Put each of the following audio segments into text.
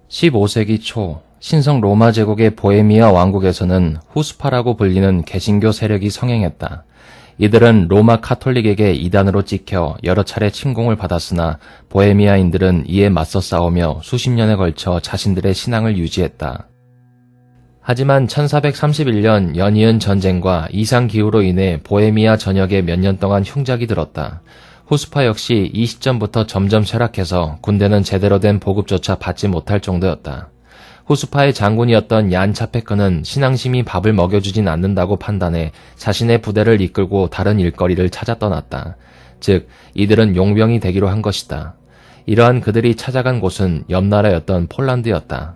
15세기 초 신성 로마 제국의 보헤미아 왕국에서는 후스파라고 불리는 개신교 세력이 성행했다. 이들은 로마 카톨릭에게 이단으로 찍혀 여러 차례 침공을 받았으나 보헤미아인들은 이에 맞서 싸우며 수십 년에 걸쳐 자신들의 신앙을 유지했다. 하지만 1431년 연이은 전쟁과 이상기후로 인해 보헤미아 전역에 몇 년 동안 흉작이 들었다. 후스파 역시 이 시점부터 점점 쇠락해서 군대는 제대로 된 보급조차 받지 못할 정도였다. 후스파의 장군이었던 얀 차페크는 신앙심이 밥을 먹여주진 않는다고 판단해 자신의 부대를 이끌고 다른 일거리를 찾아 떠났다. 즉, 이들은 용병이 되기로 한 것이다. 이러한 그들이 찾아간 곳은 옆나라였던 폴란드였다.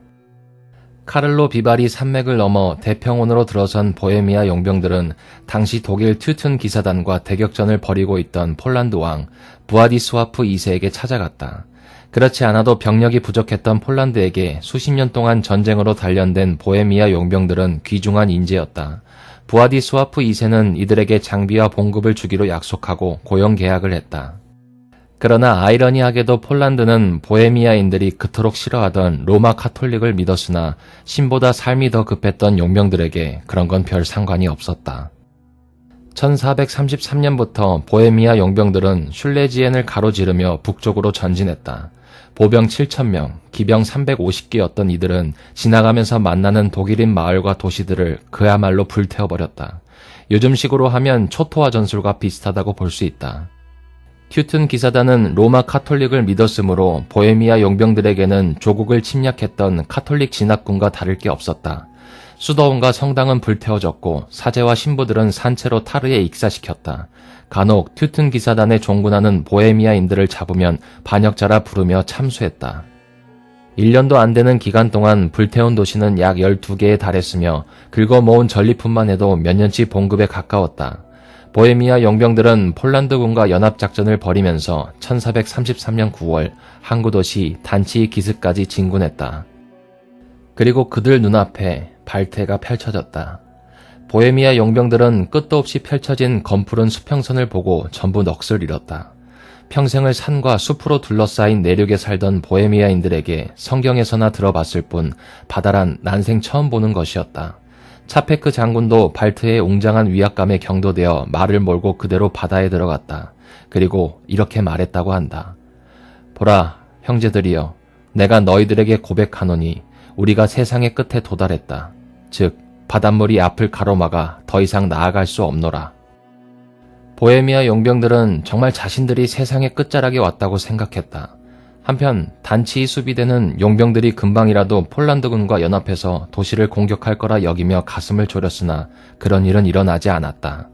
카를로 비바리 산맥을 넘어 대평원으로 들어선 보헤미아 용병들은 당시 독일 튜튼 기사단과 대격전을 벌이고 있던 폴란드 왕 부아디스와프 2세에게 찾아갔다. 그렇지 않아도 병력이 부족했던 폴란드에게 수십 년 동안 전쟁으로 단련된 보헤미아 용병들은 귀중한 인재였다. 부아디스와프 2세는 이들에게 장비와 봉급을 주기로 약속하고 고용 계약을 했다. 그러나 아이러니하게도 폴란드는 보헤미아인들이 그토록 싫어하던 로마 카톨릭을 믿었으나 신보다 삶이 더 급했던 용병들에게 그런 건 별 상관이 없었다. 1433년부터 보헤미아 용병들은 슐레지엔을 가로지르며 북쪽으로 전진했다. 보병 7,000명, 기병 350개였던 이들은 지나가면서 만나는 독일인 마을과 도시들을 그야말로 불태워버렸다. 요즘식으로 하면 초토화 전술과 비슷하다고 볼 수 있다. 튜튼 기사단은 로마 카톨릭을 믿었으므로 보헤미아 용병들에게는 조국을 침략했던 카톨릭 진압군과 다를 게 없었다. 수도원과 성당은 불태워졌고 사제와 신부들은 산채로 타르에 익사시켰다. 간혹 튜튼 기사단의 종군하는 보헤미아인들을 잡으면 반역자라 부르며 참수했다. 1년도 안 되는 기간 동안 불태운 도시는 약 12개에 달했으며 긁어모은 전리품만 해도 몇 년치 봉급에 가까웠다. 보헤미아 용병들은 폴란드군과 연합작전을 벌이면서 1433년 9월 항구 도시 단치 기스까지 진군했다. 그리고 그들 눈앞에 발태가 펼쳐졌다. 보헤미아 용병들은 끝도 없이 펼쳐진 검푸른 수평선을 보고 전부 넋을 잃었다. 평생을 산과 숲으로 둘러싸인 내륙에 살던 보헤미아인들에게 성경에서나 들어봤을 뿐 바다란 난생 처음 보는 것이었다. 차페크 장군도 발트의 웅장한 위압감에 경도되어 말을 몰고 그대로 바다에 들어갔다. 그리고 이렇게 말했다고 한다. 보라, 형제들이여, 내가 너희들에게 고백하노니 우리가 세상의 끝에 도달했다. 즉, 바닷물이 앞을 가로막아 더 이상 나아갈 수 없노라. 보헤미아 용병들은 정말 자신들이 세상의 끝자락에 왔다고 생각했다. 한편 단치히 수비대는 용병들이 금방이라도 폴란드군과 연합해서 도시를 공격할 거라 여기며 가슴을 졸였으나 그런 일은 일어나지 않았다.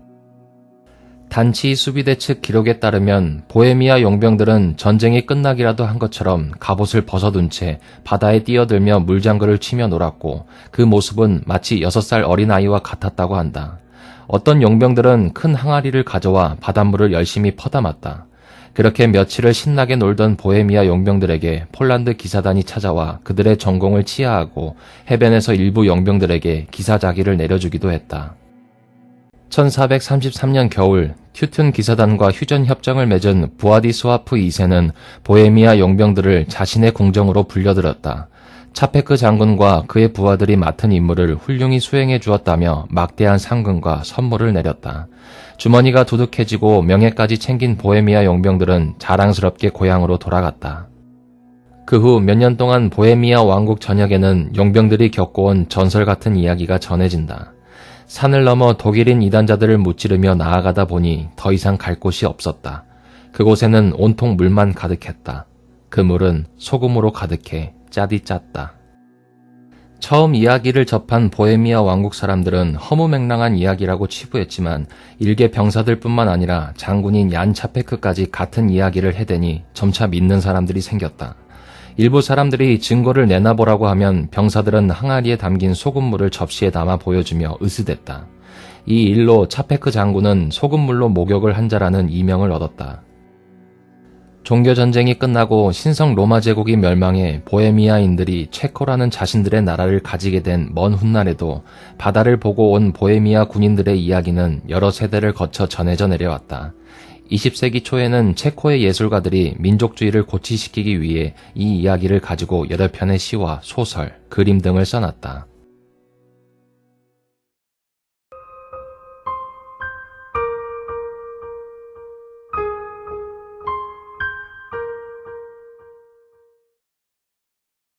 단치히 수비대 측 기록에 따르면 보헤미아 용병들은 전쟁이 끝나기라도 한 것처럼 갑옷을 벗어둔 채 바다에 뛰어들며 물장구를 치며 놀았고 그 모습은 마치 6살 어린아이와 같았다고 한다. 어떤 용병들은 큰 항아리를 가져와 바닷물을 열심히 퍼담았다. 그렇게 며칠을 신나게 놀던 보헤미아 용병들에게 폴란드 기사단이 찾아와 그들의 전공을 치하하고 해변에서 일부 용병들에게 기사자기를 내려주기도 했다. 1433년 겨울 튜튼 기사단과 휴전협정을 맺은 부아디스와프 2세는 보헤미아 용병들을 자신의 궁정으로 불려들였다. 차페크 장군과 그의 부하들이 맡은 임무를 훌륭히 수행해 주었다며 막대한 상금과 선물을 내렸다. 주머니가 두둑해지고 명예까지 챙긴 보헤미아 용병들은 자랑스럽게 고향으로 돌아갔다. 그 후 몇 년 동안 보헤미아 왕국 전역에는 용병들이 겪어온 전설 같은 이야기가 전해진다. 산을 넘어 독일인 이단자들을 무찌르며 나아가다 보니 더 이상 갈 곳이 없었다. 그곳에는 온통 물만 가득했다. 그 물은 소금으로 가득해 짜디 짰다. 처음 이야기를 접한 보헤미아 왕국 사람들은 허무맹랑한 이야기라고 치부했지만 일개 병사들 뿐만 아니라 장군인 얀 차페크까지 같은 이야기를 해대니 점차 믿는 사람들이 생겼다. 일부 사람들이 증거를 내놔보라고 하면 병사들은 항아리에 담긴 소금물을 접시에 담아 보여주며 으스댔다. 이 일로 차페크 장군은 소금물로 목욕을 한 자라는 이명을 얻었다. 종교전쟁이 끝나고 신성 로마 제국이 멸망해 보헤미아인들이 체코라는 자신들의 나라를 가지게 된 먼 훗날에도 바다를 보고 온 보헤미아 군인들의 이야기는 여러 세대를 거쳐 전해져 내려왔다. 20세기 초에는 체코의 예술가들이 민족주의를 고취시키기 위해 이 이야기를 가지고 8편의 시와 소설, 그림 등을 써놨다.